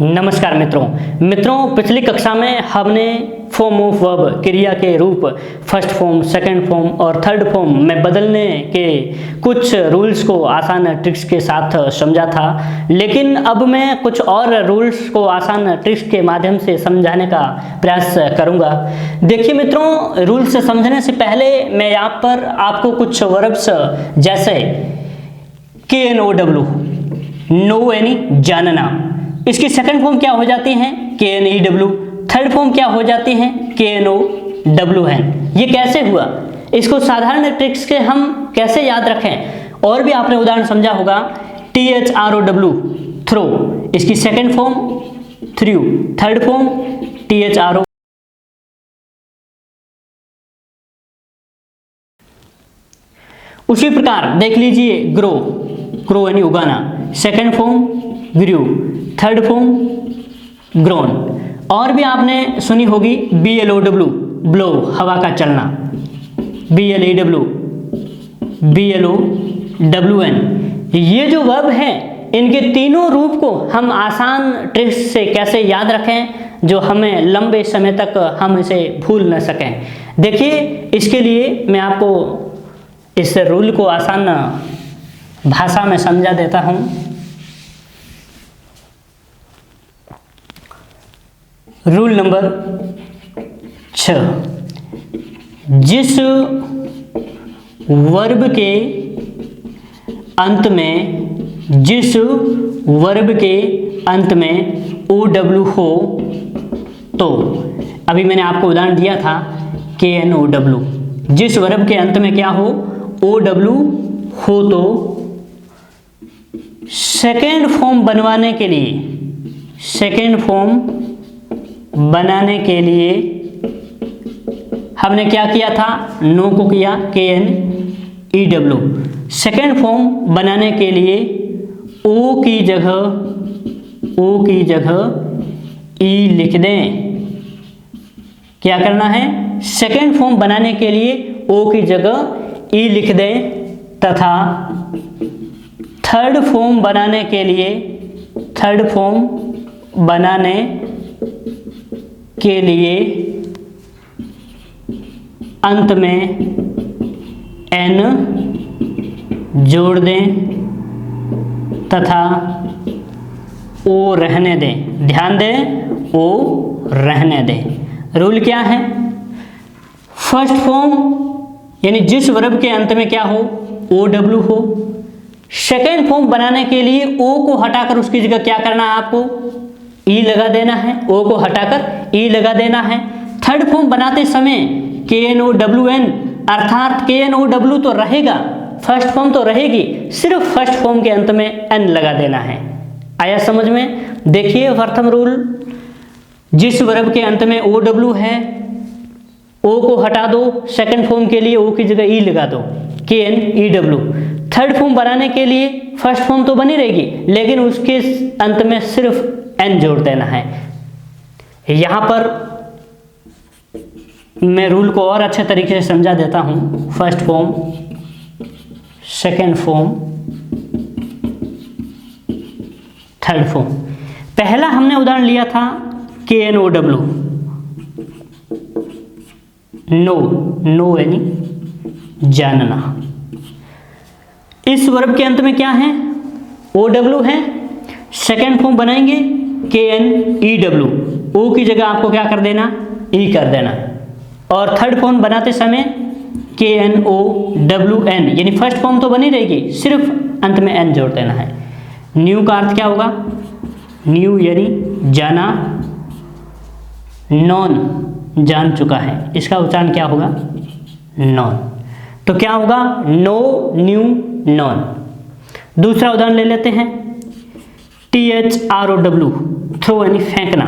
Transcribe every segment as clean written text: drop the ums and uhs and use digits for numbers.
नमस्कार मित्रों पिछली कक्षा में हमने फॉर्म ऑफ वर्ब क्रिया के रूप फर्स्ट फॉर्म, सेकंड फॉर्म और थर्ड फॉर्म में बदलने के कुछ रूल्स को आसान ट्रिक्स के साथ समझा था। लेकिन अब मैं कुछ और रूल्स को आसान ट्रिक्स के माध्यम से समझाने का प्रयास करूंगा। देखिए मित्रों, रूल्स से समझने से पहले मैं यहाँ पर आपको कुछ वर्ब्स जैसे KNOW, नो यानी जानना, इसकी सेकंड फॉर्म क्या हो जाती है KNEW, थर्ड फॉर्म क्या हो जाती है KNOWN। ये कैसे हुआ, इसको साधारण ट्रिक्स के हम कैसे याद रखें। और भी आपने उदाहरण समझा होगा THROW, थ्रो, इसकी second form through, third form THRO। उसी प्रकार देख लीजिए ग्रो, ग्रो यानी उगाना, सेकंड फॉर्म ग्रू, थर्ड फॉर्म ग्रोन। और भी आपने सुनी होगी BLOW, ब्लो, हवा का चलना, BLEW, BLOWN। ये जो वर्ब है इनके तीनों रूप को हम आसान ट्रिक्स से कैसे याद रखें जो हमें लंबे समय तक हम इसे भूल न सकें। देखिए, इसके लिए मैं आपको इस रूल को आसान भाषा में समझा देता हूं। रूल नंबर 6, जिस वर्ब के अंत में OW हो तो, अभी मैंने आपको उदाहरण दिया था KNOW, जिस वर्ब के अंत में क्या हो OW हो तो सेकेंड फॉर्म बनवाने के लिए हमने क्या किया था, नो को किया KNEW। सेकेंड फॉर्म बनाने के लिए ओ की जगह ई लिख दें। क्या करना है, सेकेंड फॉर्म बनाने के लिए ओ की जगह ई लिख दें तथा थर्ड फॉर्म बनाने के लिए अंत में N जोड़ दें तथा O रहने दें। ध्यान दें, O रहने दें। रूल क्या है, फर्स्ट फॉर्म यानी जिस वर्ब के अंत में क्या हो OW हो, सेकेंड फॉर्म बनाने के लिए O को हटाकर उसकी जगह क्या करना है, आपको ई लगा देना है। ओ को हटाकर ई लगा देना है। थर्ड फॉर्म बनाते समय KNOWN, अर्थात KNOW तो रहेगा, फर्स्ट फॉर्म तो रहेगी, सिर्फ फर्स्ट फॉर्म के अंत में N लगा देना है। आया समझ में। देखिए प्रथम रूल, जिस वर्ब के अंत में OW है O को हटा दो, सेकंड फॉर्म के लिए O की जगह ई लगा दो KNEW। थर्ड फॉर्म बनाने के लिए फर्स्ट फॉर्म तो बनी रहेगी लेकिन उसके अंत में सिर्फ N जोड़ देना है। यहां पर मैं रूल को और अच्छे तरीके से समझा देता हूं। First form, second form, third form. पहला हमने उदाहरण लिया था KNOW, नो यानी जानना। इस वर्ब के अंत में क्या है OW है, सेकेंड फॉर्म बनाएंगे KNEW, O की जगह आपको क्या कर देना, ई कर देना। और थर्ड फॉर्म बनाते समय KNOWN, यानी फर्स्ट फॉर्म तो बनी रहेगी, सिर्फ अंत में N जोड़ देना है। न्यू का अर्थ क्या होगा, न्यू यानी जाना, नॉन जान चुका है, इसका उच्चारण क्या होगा, नॉन। तो क्या होगा, नो, न्यू, नॉन। दूसरा उदाहरण ले लेते हैं THROW, थ्रो यानी फेंकना,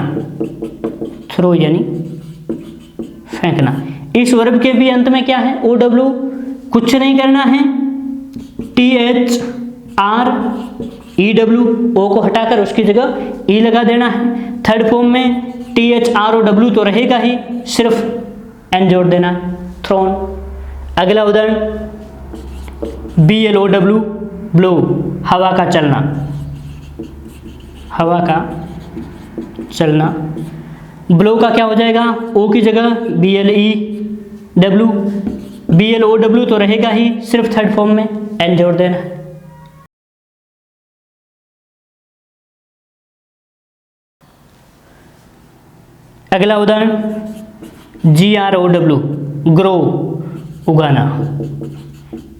थ्रो यानी फेंकना। इस वर्ब के भी अंत में क्या है OW, कुछ नहीं करना है, THREW, O को हटाकर उसकी जगह ई लगा देना है। थर्ड फॉर्म में THROW तो रहेगा ही, सिर्फ N जोड़ देना, थ्रोन। अगला उदाहरण BLOW, ब्लो, हवा का चलना, हवा का चलना। ब्लो का क्या हो जाएगा, ओ की जगह BLEW, BLOW तो रहेगा ही, सिर्फ थर्ड फॉर्म में एन जोड़ देना है। अगला उदाहरण GROW, ग्रो, उगाना,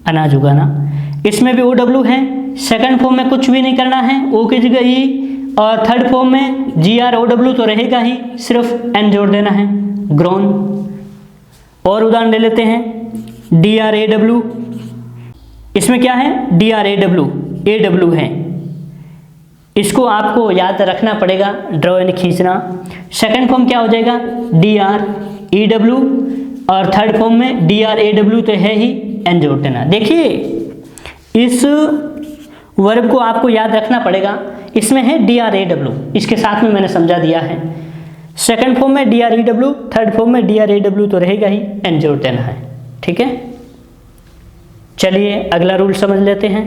अनाज उगाना। इसमें भी OW है, सेकंड फॉर्म में कुछ भी नहीं करना है, O की जगह E, और थर्ड फॉर्म में GROW तो रहेगा ही, सिर्फ N जोड़ देना है, ग्रोन। और उदाहरण ले लेते हैं DRAW। इसमें क्या है, DRAW, AW है, इसको आपको याद रखना पड़ेगा, ड्रॉ एंड खींचना। सेकंड फॉर्म क्या हो जाएगा, DREW, और थर्ड फॉर्म में DRAW तो है ही, एन जोड़ देना। देखिए इस वर्ब को आपको याद रखना पड़ेगा, इसमें है DRAW, इसके साथ में मैंने समझा दिया है। सेकंड फॉर्म में DREW, थर्ड फॉर्म में DRAW तो रहेगा ही, एन जोड़ देना है। ठीक है, चलिए अगला रूल समझ लेते हैं।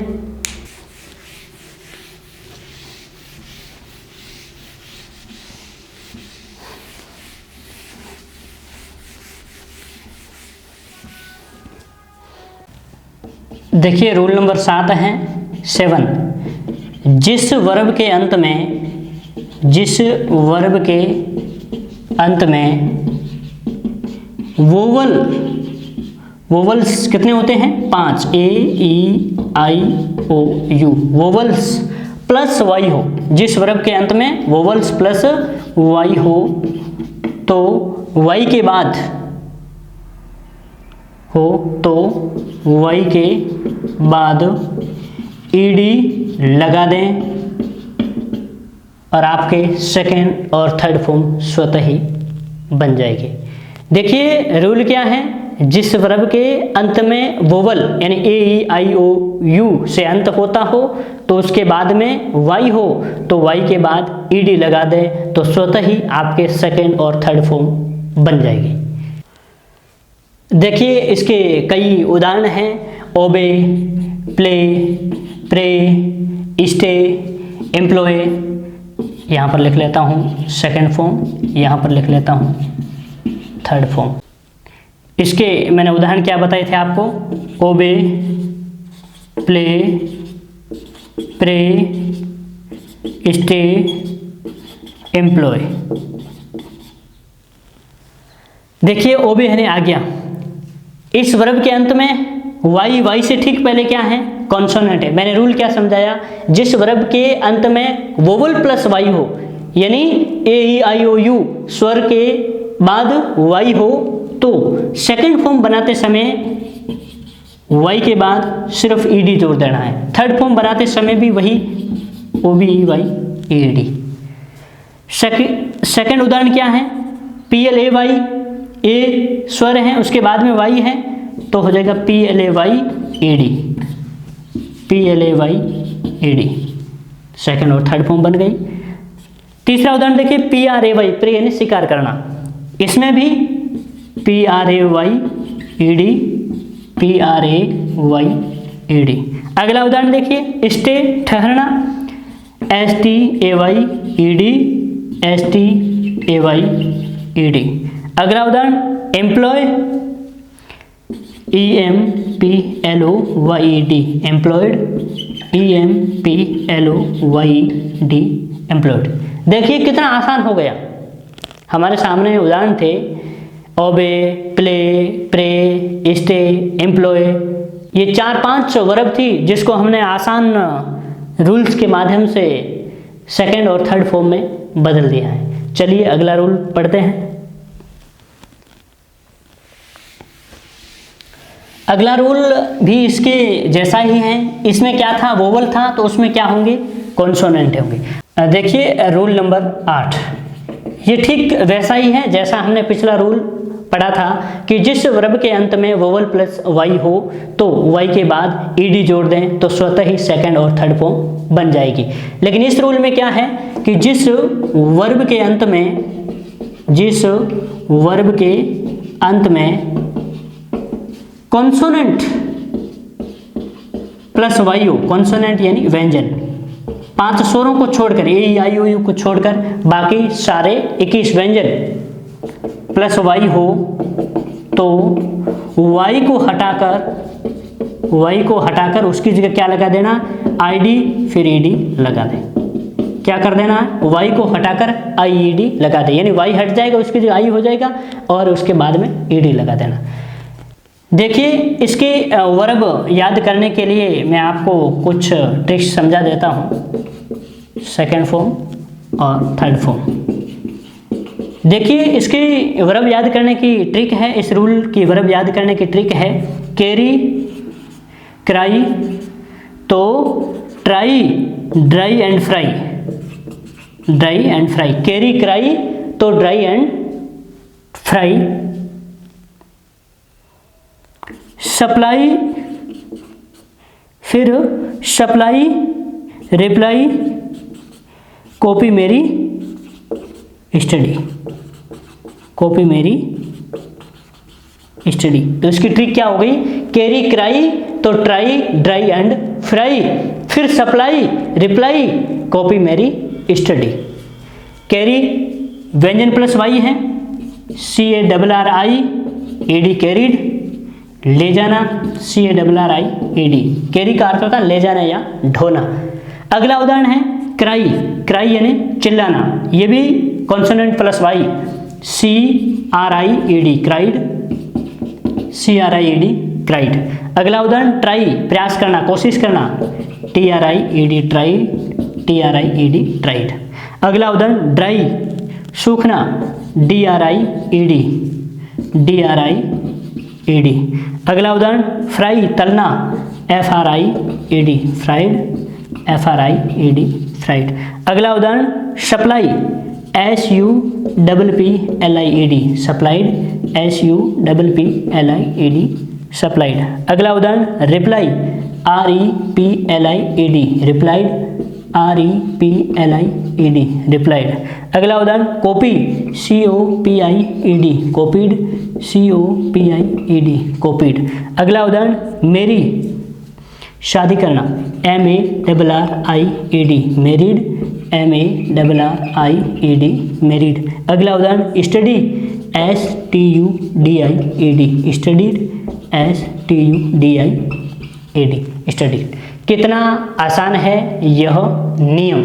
देखिए रूल नंबर 7 है 7, जिस वर्ब के अंत में वोवल्स कितने होते हैं, 5, AEIOU, वोवल्स प्लस वाई हो, जिस वर्ब के अंत में वोवल्स प्लस वाई हो तो वाई के बाद ईडी लगा दें और आपके सेकेंड और थर्ड फॉर्म स्वतः ही बन जाएगी। देखिए रूल क्या है, जिस वर्ब के अंत में वोवल यानी AEIOU से अंत होता हो तो उसके बाद में वाई हो तो वाई के बाद ईडी लगा दें तो स्वतः ही आपके सेकेंड और थर्ड फॉर्म बन जाएगी। देखिए इसके कई उदाहरण हैं, ओबे, प्ले, प्रे, स्टे, एम्प्लॉय, यहाँ पर लिख लेता हूँ सेकेंड फॉर्म, यहाँ पर लिख लेता हूँ थर्ड फॉर्म। इसके मैंने उदाहरण क्या बताए थे आपको, ओबे, प्ले, प्रे, स्टे, एम्प्लॉय। देखिए ओबे है आज्ञा, इस वर्ब के अंत में वाई से ठीक पहले क्या है, कॉन्सोनेंट है। मैंने रूल क्या समझाया, जिस वर्ब के अंत में वोवल प्लस वाई हो यानी AEIOU स्वर के बाद वाई हो तो सेकंड फॉर्म बनाते समय वाई के बाद सिर्फ ईडी जोड़ देना है। थर्ड फॉर्म बनाते समय भी वही OBEY ED। सेकंड उदाहरण क्या है, PLAY, ए स्वर है उसके बाद में वाई है तो हो जाएगा PLAY ED, सेकंड और थर्ड फॉर्म बन गई। तीसरा उदाहरण देखिए PRAY, प्रे यानी शिकार करना, इसमें भी PRAY ED। अगला उदाहरण देखिए स्टे, ठहरना, STAY ED। अगला उदाहरण employ, EMPLOYED, employed, EMPLOYED, employed. देखिए कितना आसान हो गया, हमारे सामने उदाहरण थे ओबे, प्ले, प्रे, स्टे, एम्प्लॉय, ये 4-5 वर्ब थी जिसको हमने आसान रूल्स के माध्यम से सेकंड और थर्ड फॉर्म में बदल दिया है। चलिए अगला रूल पढ़ते हैं। अगला रूल भी इसके जैसा ही है, इसमें क्या था, वोवल था तो उसमें क्या होंगे, कॉन्सोनेंट होंगे। देखिए रूल नंबर 8, ये ठीक वैसा ही है जैसा हमने पिछला रूल पढ़ा था कि जिस वर्ब के अंत में वोवल प्लस वाई हो तो वाई के बाद ईडी जोड़ दें तो स्वतः ही सेकंड और थर्ड फॉर्म बन जाएगी। लेकिन इस रूल में क्या है कि जिस वर्ब के अंत में कॉन्सोनेंट प्लस वाई हो, कॉन्सोनेंट यानी व्यंजन, 5 स्वरों को छोड़कर, ए ई आई ओ यू को छोड़कर बाकी सारे 21 व्यंजन प्लस वाई हो तो वाई को हटाकर उसकी जगह क्या लगा देना, आईडी फिर ईडी लगा दें। क्या कर देना है, वाई को हटाकर आईईडी लगा दे, यानी वाई हट जाएगा उसकी जगह आई हो जाएगा और उसके बाद में ईडी लगा देना। देखिए इसके वर्ब याद करने के लिए मैं आपको कुछ ट्रिक्स समझा देता हूँ, सेकंड फॉर्म और थर्ड फॉर्म। देखिए इसकी वर्ब याद करने की ट्रिक है, इस रूल की वर्ब याद करने की ट्रिक है कैरी, क्राई, तो try, dry and fry, dry and fry, carry cry तो ड्राई एंड फ्राई, सप्लाई, फिर सप्लाई, रिप्लाई, कॉपी मेरी स्टडी, कॉपी मेरी स्टडी। तो इसकी ट्रिक क्या हो गई, कैरी क्राई तो ट्राई, ड्राई एंड फ्राई, फिर सप्लाई, रिप्लाई, कॉपी मेरी स्टडी। कैरी व्यंजन प्लस वाई है, CARRI ED कैरीड, ले जाना CARRIED, कैरी का अर्थ होता है ले जाना या ढोना। अगला उदाहरण है क्राई, क्राई यानी चिल्लाना, ये भी consonant plus Y, CRIED cried, CRIED cried. अगला उदाहरण ट्राई प्रयास करना, कोशिश करना, TRIED ट्राइड, TRIED ट्राइड। अगला उदाहरण ड्राई सूखना, DRIED, DRIED। अगला उदाहरण फ्राई तलना, FRIED फ्राइड, FRIED फ्राइड। अगला उदाहरण supply, SUPPLIED supplied, SUPPLIED supplied. अगला उदाहरण reply, REPLIED replied, REPLIED replied. अगला उदाहरण copy, COPIED copied, COPIED copied. अगला उदाहरण मेरी शादी करना, MARRIED मैरिड, MARRIED मैरिड। अगला उदाहरण study, STUDIED studied, STUDIED studied. कितना आसान है यह नियम।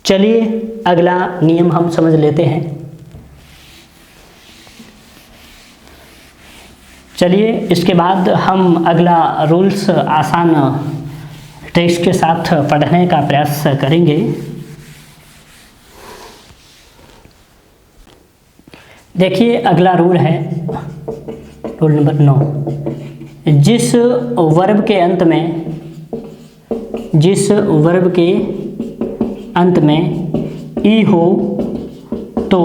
चलिए अगला नियम हम समझ लेते हैं। चलिए इसके बाद हम अगला रूल्स आसान ट्रिक्स के साथ पढ़ने का प्रयास करेंगे। देखिए अगला रूल है रूल नंबर 9, जिस वर्ब के अंत में ई हो तो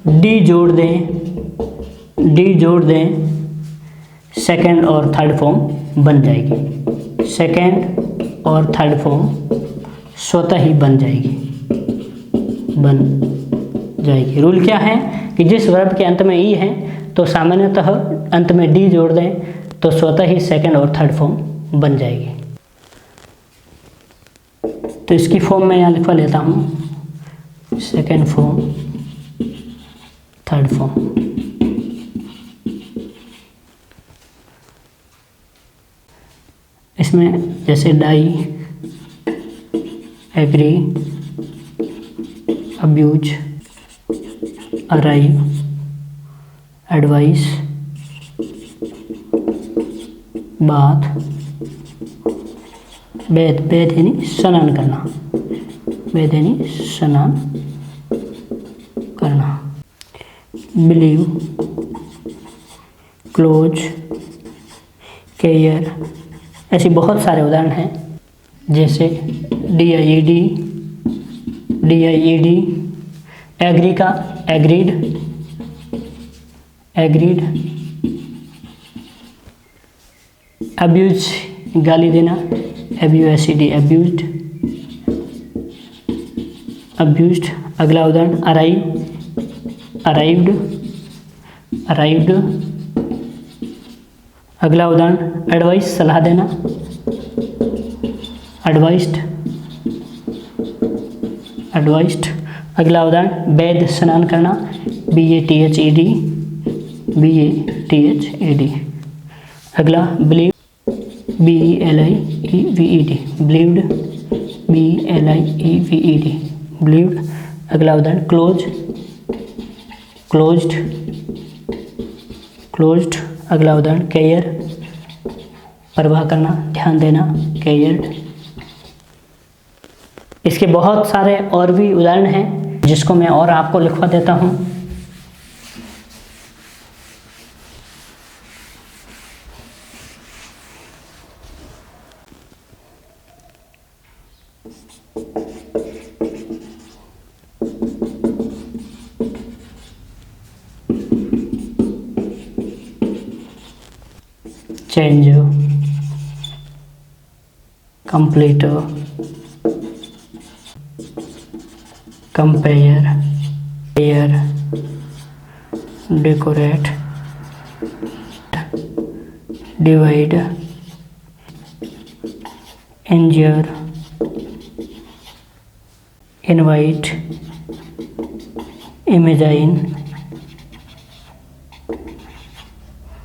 डी जोड़ दें, सेकंड और थर्ड फॉर्म बन जाएगी, सेकंड और थर्ड फॉर्म स्वतः ही बन जाएगी। रूल क्या है कि जिस वर्ब के अंत में ई है तो सामान्यतः अंत में डी जोड़ दें तो स्वतः ही सेकंड और थर्ड फॉर्म बन जाएगी। तो इसकी फॉर्म मैं यहाँ लिखवा लेता हूँ, सेकंड फॉर्म, थर्ड फॉर्म। इसमें जैसे die, agree, abuse, arrive, advise, बात, वेद यानी स्नान करना, वेद यानी स्नान करना, बिलीव, क्लोज, केयर, ऐसी बहुत सारे उदाहरण हैं जैसे DIED, एग्री का एग्रीड, अब्यूज गाली देना, ABUSED अब्यूज्ड। अगला उदाहरण अराइव्ड। अगला उदाहरण एडवाइस सलाह देना, एडवाइस्ड। एडवाइस्ड। अगला उदाहरण बैद स्नान करना, BATHED, BATHED। अगला believe, BELIEVED, believed, BLIEVED, believed. अगला उदाहरण क्लोज, क्लोज्ड, क्लोज्ड। अगला उदाहरण केयर, परवाह करना, ध्यान देना, केयर्ड। इसके बहुत सारे और भी उदाहरण हैं जिसको मैं और आपको लिखवा देता हूँ। Change, complete, compare, pair, decorate, divide, injure, invite, imagine,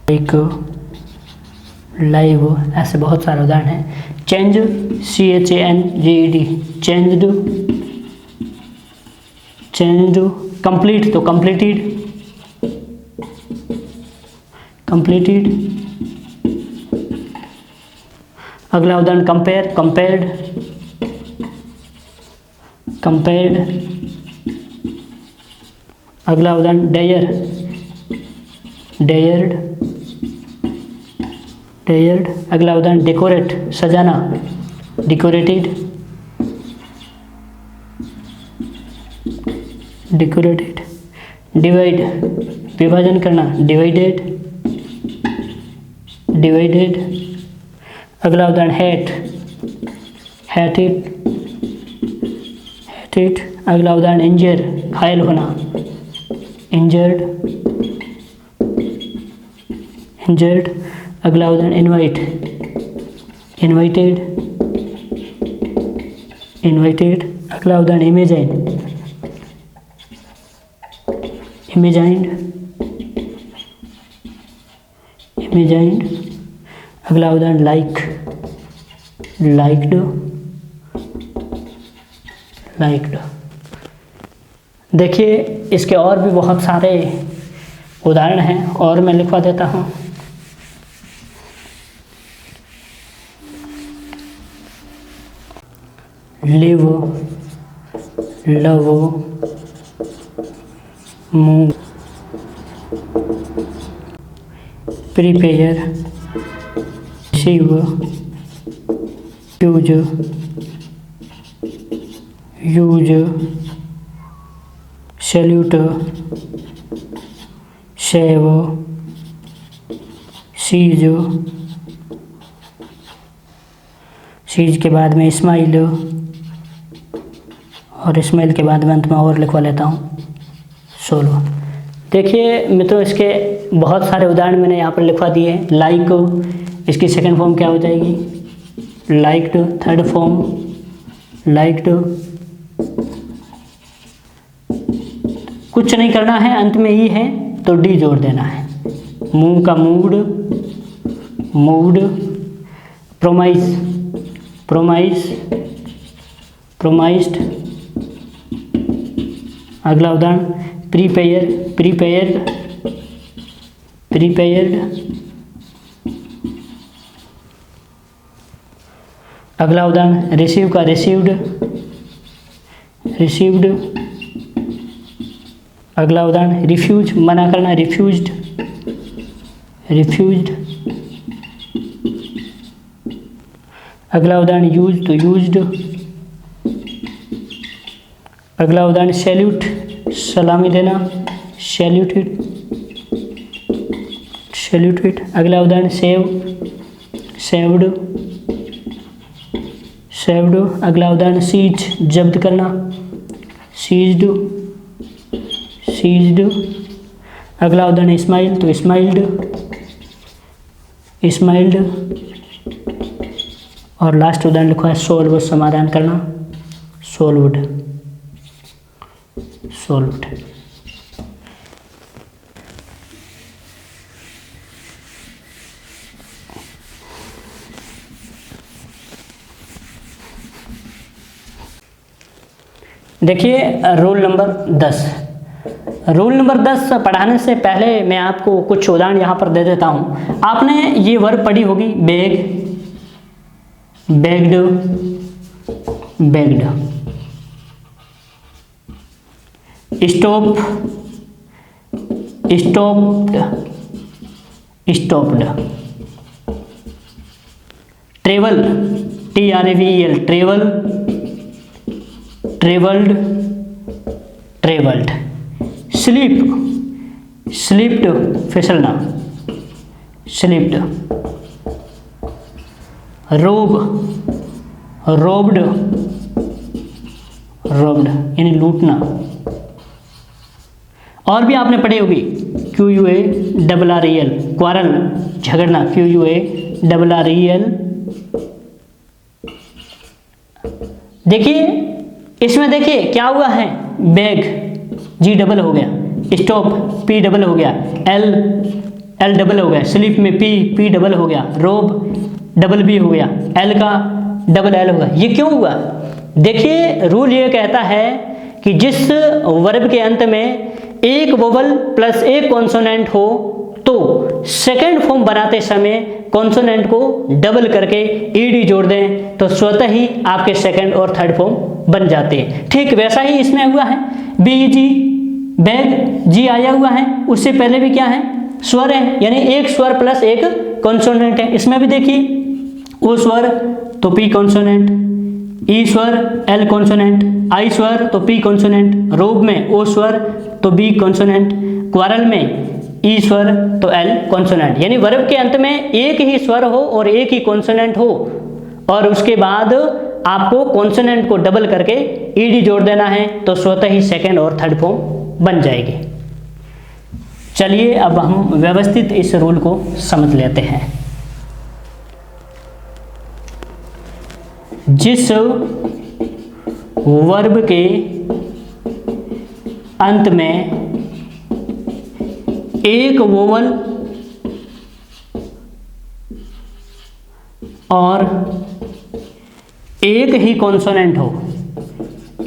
एक लाइव। ऐसे बहुत सारे उदाहरण हैं। Change, CHANGED, changed, changed. Complete तो कंप्लीटेड, कंप्लीटेड। अगला उदाहरण कंपेयर, कंपेयर्ड, कंपेयर्ड। अगला उदाहरण डेयर, डेयर्ड, डेयर्ड। अगला उदाहरण डेकोरेट, सजाना, डेकोरेटेड, डेकोरेटेड। डिवाइड, विभाजन करना, डिवाइडेड, डिवाइडेड। अगला उदाहरण हेट, हेटेड, हेटेड। अगला उदाहरण इंजर, घायल होना, इंजर्ड, इंजर्ड। अगला उदाहरण इनवाइट, इनवाइटेड, इनवाइटेड। अगला उदाहरण इमेजाइन, इमेजाइंड, इमेजाइंड। अगला उदाहरण लाइक, लाइक्ड, लाइक्ड। देखिए इसके और भी बहुत सारे उदाहरण हैं और मैं लिखवा देता हूँ। Live, love, move, prepare, receive, choose, use, salute, save, seize, seize के बाद में स्माइल, और स्माइल के बाद में अंत में और लिखवा लेता हूँ सोलो। देखिए मित्रों इसके बहुत सारे उदाहरण मैंने यहाँ पर लिखवा दिए। लाइक, इसकी सेकंड फॉर्म क्या हो जाएगी, लाइक्ड। Third form liked. कुछ नहीं करना है, अंत में ही है तो डी जोड़ देना है। मूव का moved, moved. Promise, promise, promised. अगला उदाहरण प्रीपेयर, प्रीपेयर्ड, प्रीपेयर्ड। अगला उदाहरण रिसीव का रिसीव्ड, रिसीव्ड। अगला उदाहरण रिफ्यूज, मना करना, रिफ्यूज्ड, रिफ्यूज्ड। अगला उदाहरण यूज तो यूज्ड। अगला उदाहरण सैल्यूट, सलामी देना, सैल्यूटेड, सैल्यूटेड। अगला उदाहरण सेव, सेव्ड, सेव्ड। अगला उदाहरण सीज, जब्त करना, सीज्ड, सीज्ड। अगला उदाहरण स्माइल तो स्माइल्ड, स्माइल्ड। और लास्ट उदाहरण लिखा है सोल्व, समाधान करना, सोल्व्ड। सोल्व्ड। देखिए रूल नंबर 10। रूल नंबर 10 पढ़ाने से पहले मैं आपको कुछ उदाहरण यहाँ पर दे देता हूँ। आपने ये वर्ब पढ़ी होगी, beg, begged, begged, stop, stopped, stopped, travel, TRAVEL, travel, travelled, travelled, slip, slipped, फिसलना, स्लीप्ड, रोब, रोब्ड, रोब्ड यानी लूटना। और भी आपने पढ़ी होगी QUARREL, क्वारल, झगड़ना, QUARREL। देखिए इसमें देखिए क्या हुआ है, बैग G डबल हो गया, स्टॉप P डबल हो गया, L डबल हो गया, स्लीप में P डबल हो गया, रोब डबल B हो गया, L का डबल L होगा। ये क्यों हुआ? देखिए रूल ये कहता है कि जिस वर्ब के अंत में एक वोवल प्लस एक कॉन्सोनेंट हो तो सेकंड फॉर्म बनाते समय कॉन्सोनेंट को डबल करके ईडी जोड़ दें तो स्वतः ही आपके सेकंड और थर्ड फॉर्म बन जाते हैं। ठीक वैसा ही इसमें हुआ है, BG, बैग, G आया हुआ है, उससे पहले भी क्या है, स्वर है, यानी एक स्वर प्लस एक कॉन्सोनेंट है। इसमें भी देखिए ओ स्वर तो P कॉन्सोनेंट, ई स्वर L कॉन्सोनेंट, आई स्वर तो P कॉन्सोनेंट, रोब में ओ स्वर तो B कॉन्सोनेंट, क्वारल में ई स्वर तो L कॉन्सोनेंट। यानी वर्ब के अंत में एक ही स्वर हो और एक ही कॉन्सोनेंट हो और उसके बाद आपको कॉन्सोनेंट को डबल करके ईडी जोड़ देना है तो स्वतः ही सेकंड और थर्ड फॉर्म बन जाएगी। चलिए अब हम व्यवस्थित इस रूल को समझ लेते हैं। जिस वर्ब के अंत में एक वोवल और एक ही कॉन्सोनेंट हो,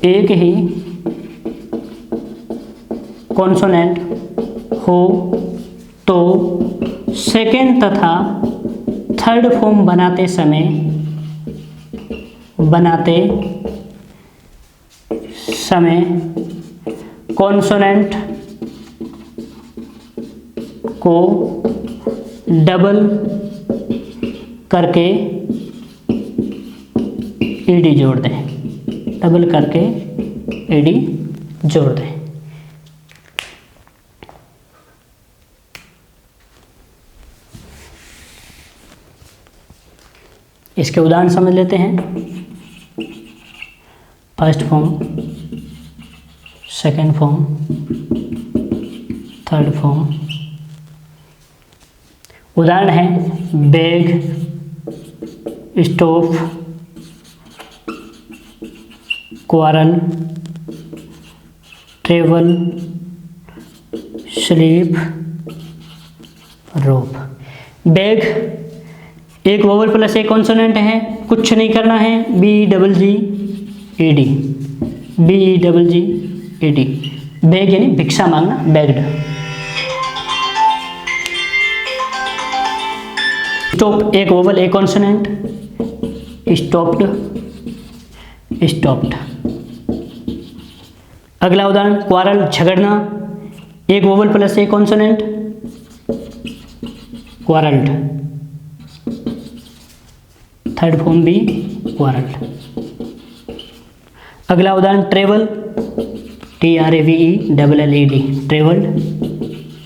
एक ही कॉन्सोनेंट हो तो सेकेंड तथा थर्ड फॉर्म बनाते समय कॉन्सोनेंट को डबल करके ईडी जोड़ दें, डबल करके ईडी जोड़ दें। इसके उदाहरण समझ लेते हैं। First form, second form, third form. उदाहरण है beg, stove, quarrel, travel, slip, rob. Beg एक वोवल प्लस एक कॉन्सोनेंट है, कुछ नहीं करना है, BEGGED, BEGGED। बैग यानी भिक्षा मांगना, बैग्ड। स्टॉप एक वोवल एक कॉन्सोनेंट, स्टॉप्ड, स्टॉप्ड। अगला उदाहरण क्वारल, झगड़ना, एक वोवल प्लस एक कॉन्सोनेंट, क्वारल्ड, थर्ड फॉर्म भी क्वारल्ड। अगला उदाहरण travel, TRAVELLED, travelled,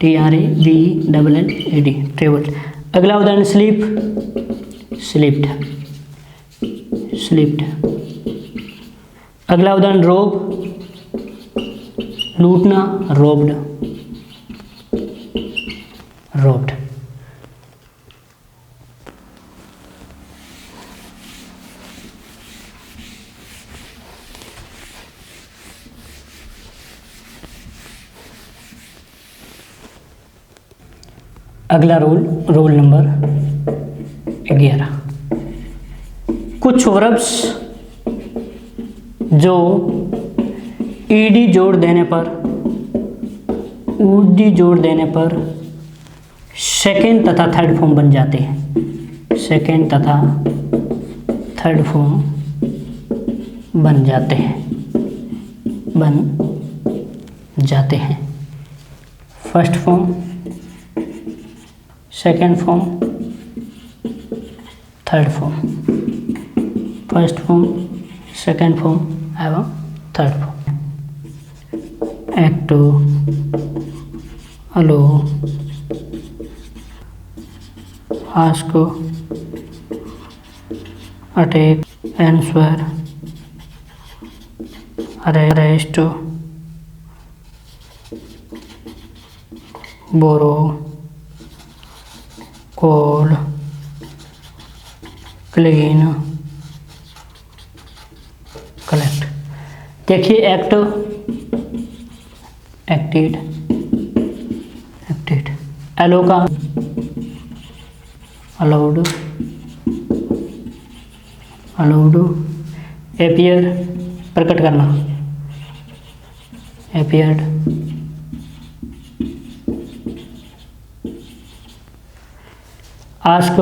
TRAVELLED, travelled. अगला उदाहरण स्लीप, स्लीप्ड, स्लीप्ड। अगला उदाहरण रोब, लूटना, रोब्ड, रोब्ड। अगला रोल नंबर 11। कुछ वर्ब्स जो ईडी जोड़ देने पर, ऊडी जोड़ देने पर सेकेंड तथा थर्ड फॉर्म बन जाते हैं। सेकेंड तथा थर्ड फॉर्म बन जाते हैं। First form, second form, third form. First form, second form एवं third form. Act, allow, ask, attack, answer, arrest, borrow, call, clean, collect. देखिए एक्ट, एक्टेड, एलो का अलाउड, एपियर प्रकट करना, appeared, ask,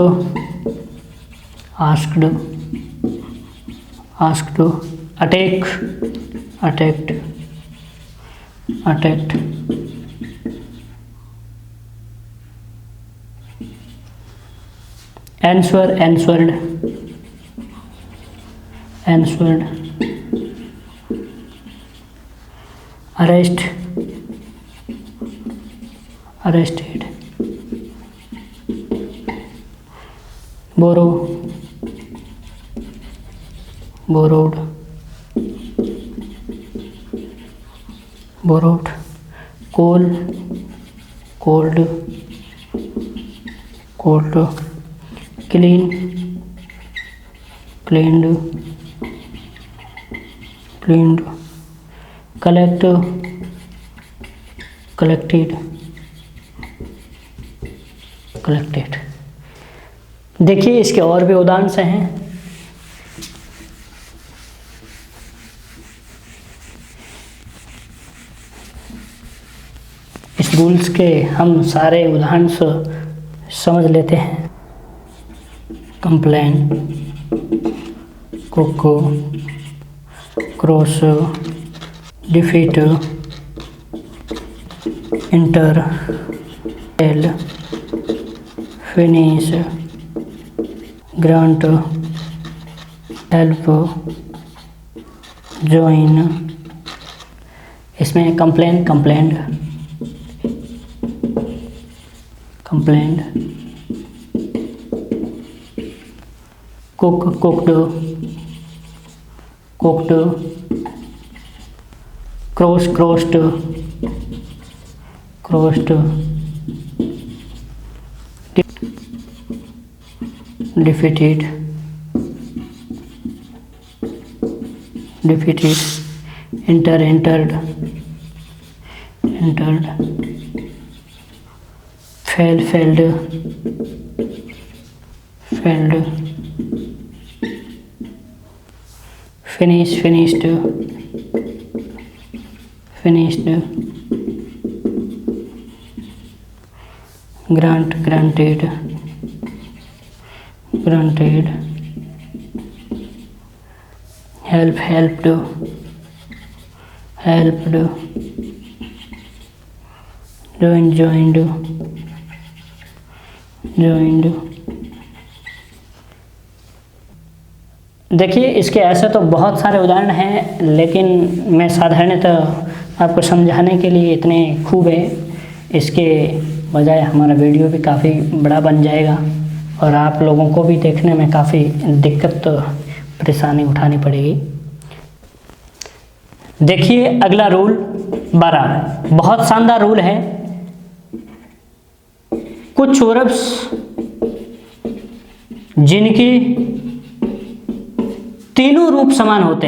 asked, attack, attacked, answer, answered, arrest, arrested, borrow, borrowed, call, called, clean, cleaned, collect, collected. देखिए इसके और भी उदाहरण से हैं। इस रूल्स के हम सारे उदाहरण से समझ लेते हैं। कंप्लेन, कोको, क्रॉस, डिफीट, इंटर, टेल, फिनिश, ग्रांट, हेल्प, ज्वाइन। इसमें complain, complained, cook, cooked, cross, crossed, defeated, entered, failed, finished, granted, helped, joined, देखिए इसके ऐसे तो बहुत सारे उदाहरण हैं, लेकिन मैं साधारणतः आपको समझाने के लिए इतने खूब है। इसके बजाय हमारा वीडियो भी काफ़ी बड़ा बन जाएगा और आप लोगों को भी देखने में काफ़ी दिक्कत परेशानी उठानी पड़ेगी। देखिए अगला रूल 12, बहुत शानदार रूल है। कुछ वर्ब्स जिनकी तीनों रूप समान होते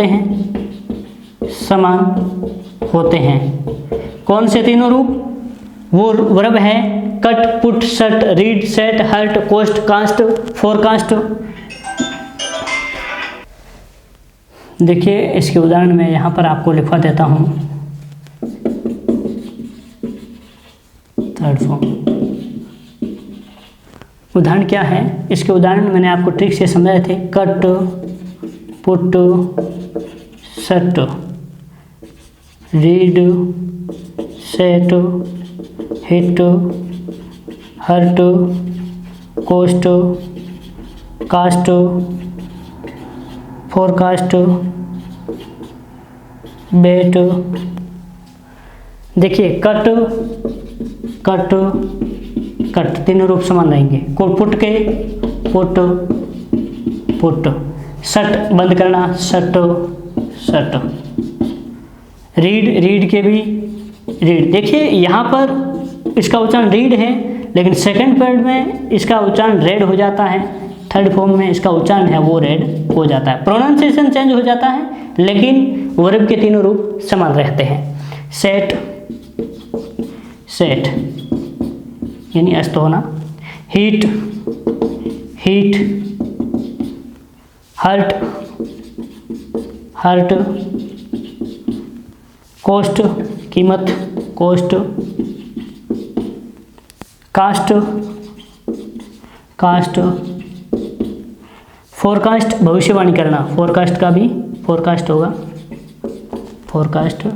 हैं, होते हैं। कौन से तीनों रूप? वो वर्ब है cut, put, shut, read, set, hurt, cost, cast, forecast. देखिए इसके उदाहरण में यहाँ पर आपको लिखवा देता हूँ। थर्ड फॉर्म उदाहरण क्या है? इसके उदाहरण मैंने आपको ट्रिक से समझाए थे। Cut, put, shut, read, set, hit, hurt, cost, cast, forecast, bet. देखिए कट, कट, कट तीनों रूप समान रहेंगे। पुट के पुट, पुट। सट बंद करना, सट, सट। रीड, रीड के भी रीड। देखिए यहाँ पर इसका उच्चारण रीड है, लेकिन सेकंड वर्ड में इसका उच्चारण रेड हो जाता है। थर्ड फॉर्म में इसका उच्चारण है वो रेड हो जाता है। प्रोनाउंसिएशन चेंज हो जाता है, लेकिन वर्ब के तीनों रूप समान रहते हैं। सेट, सेट यानी अस्त होना। Hit, hit. Hurt, hurt. Cost कीमत, कोस्ट। Cast, cast. फोरकास्ट भविष्यवाणी करना, फोरकास्ट का भी फोरकास्ट होगा, फोरकास्ट।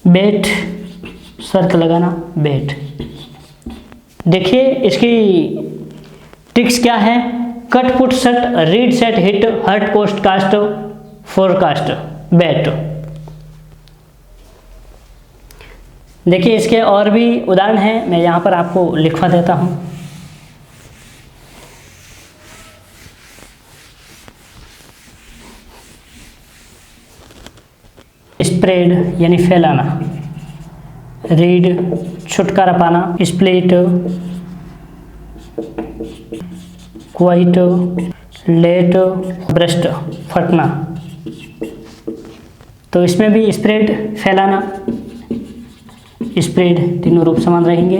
बेट शर्त लगाना, बेट। देखिए इसकी ट्रिक्स क्या है? Cut, put, shut, read, set, hit, hurt, cost, cast, forecast, bet. देखिए इसके और भी उदाहरण हैं, मैं यहाँ पर आपको लिखवा देता हूँ। स्प्रेड यानी फैलाना। रीड छुटकारा पाना। स्प्लिट, क्वाइट, लेट, ब्रस्ट फटना। तो इसमें भी स्प्रेड फैलाना, स्प्रेड तीनों रूप समान रहेंगे।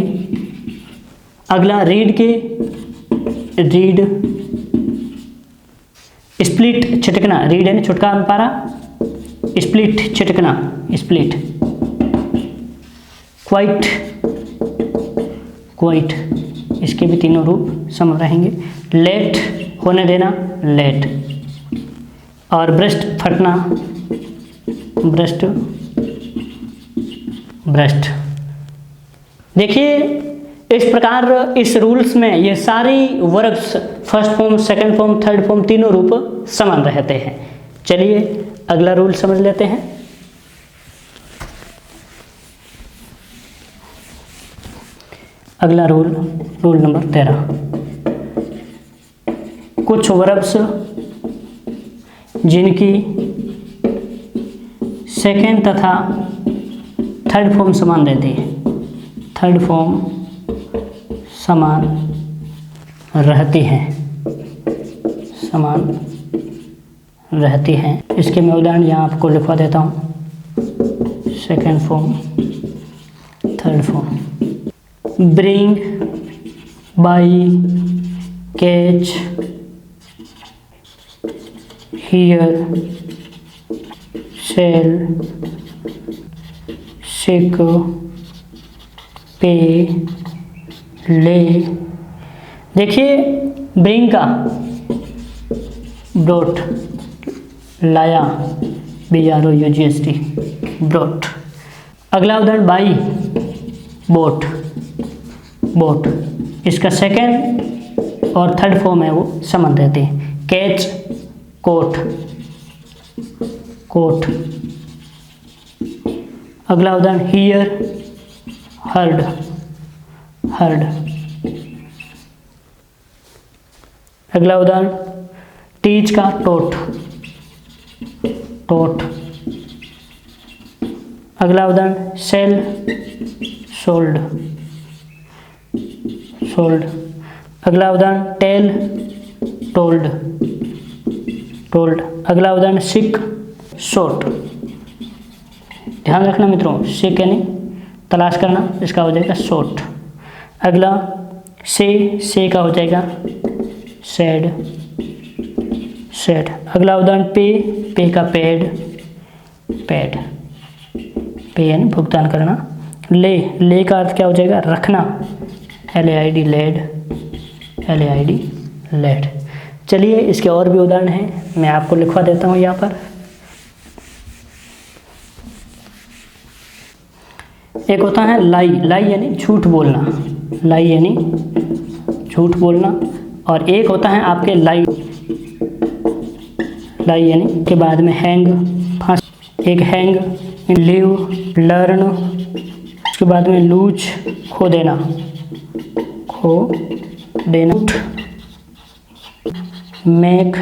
अगला रीड के रीड। स्प्लिट छिटकना, रीड है छुटकारा पाना, स्प्लिट छिटकना, स्प्लिट। क्वाइट, क्वाइट इसके भी तीनों रूप समान रहेंगे। लेट होने देना, लेट। और ब्रस्ट फटना, ब्रस्ट, ब्रस्ट। देखिए इस प्रकार इस रूल्स में ये सारी verbs first form, second form, third form तीनों रूप समान रहते हैं। चलिए अगला रूल समझ लेते हैं। अगला रूल, रूल नंबर 13। कुछ वर्ब्स जिनकी सेकेंड तथा थर्ड फॉर्म समान रहती है, थर्ड फॉर्म समान रहती हैं, समान रहती हैं। इसके मैं उदाहरण यहाँ आपको लिखवा देता हूँ। Second form, third form. Bring, buy, catch, hear, sell, seek, pay, lay. देखिए ब्रिंग का ब्रोट, लाया, BROUGHT, ब्रोट। अगला उदाहरण बाई, बोट, बोट। इसका सेकेंड और थर्ड फॉर्म है वो समान रहते हैं। Catch, caught, caught. अगला उदाहरण हियर, हर्ड, हर्ड। अगला उदाहरण टीच का टोट, टोट। अगला उदाहरण सेल, सोल्ड, सोल्ड। अगला उदाहरण टेल, टोल्ड, टोल्ड। अगला उदाहरण सिक, शॉर्ट। ध्यान रखना मित्रों, सेक यानी तलाश करना, इसका हो जाएगा शॉर्ट। अगला से का हो जाएगा सैड, सैड। अगला उदाहरण पे का पेड, पैड, पे यानी भुगतान करना। ले का अर्थ क्या हो जाएगा, रखना, LAID लेड, LAID लेड। चलिए इसके और भी उदाहरण हैं, मैं आपको लिखवा देता हूँ यहाँ पर। एक होता है लाई, लाई यानी झूठ बोलना, लाई यानी झूठ बोलना। और एक होता है आपके लाई, लाई यानी के बाद में हैंग, फांसी। एक हैंग, लिव, लर्न, उसके बाद में लूज, खो देना, खो देना। मेक,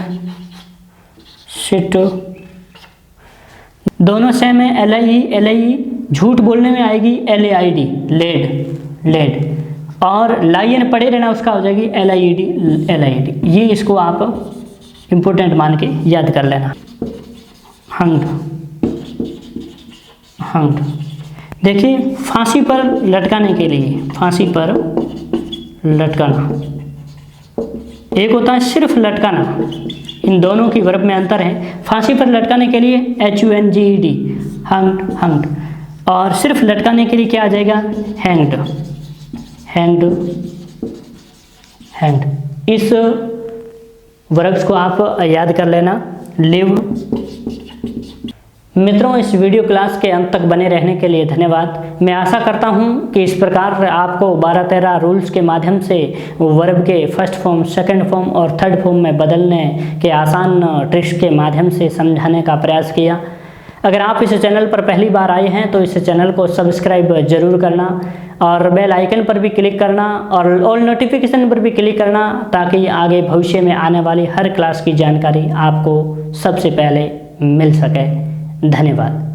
सिट, दोनों सेम है। LIE झूठ बोलने में आएगी LAID लेड, लेड। और लाइन पढ़े रहना, उसका हो जाएगी LID। ये इसको आप इम्पोर्टेंट मान के याद कर लेना। हंग्ड, हंग्ड देखिए फांसी पर लटकाने के लिए, फांसी पर लटकाना। एक होता है सिर्फ लटकाना, इन दोनों की वर्ब में अंतर है। फांसी पर लटकाने के लिए HUNGED, हंग्ड, हंग्ड। और सिर्फ लटकाने के लिए क्या आ जाएगा, हैंग्ड, हैंग्ड, हैंग्ड। इस वर्ब्स को आप याद कर लेना। लिव। मित्रों, इस वीडियो क्लास के अंत तक बने रहने के लिए धन्यवाद। मैं आशा करता हूं कि इस प्रकार आपको 12-13 रूल्स के माध्यम से वर्ब के फर्स्ट फॉर्म, सेकंड फॉर्म और थर्ड फॉर्म में बदलने के आसान ट्रिक्स के माध्यम से समझाने का प्रयास किया। अगर आप इस चैनल पर पहली बार आए हैं तो इस चैनल को सब्सक्राइब जरूर करना और बेल आइकन पर भी क्लिक करना और ऑल नोटिफिकेशन पर भी क्लिक करना, ताकि आगे भविष्य में आने वाली हर क्लास की जानकारी आपको सबसे पहले मिल सके। धन्यवाद।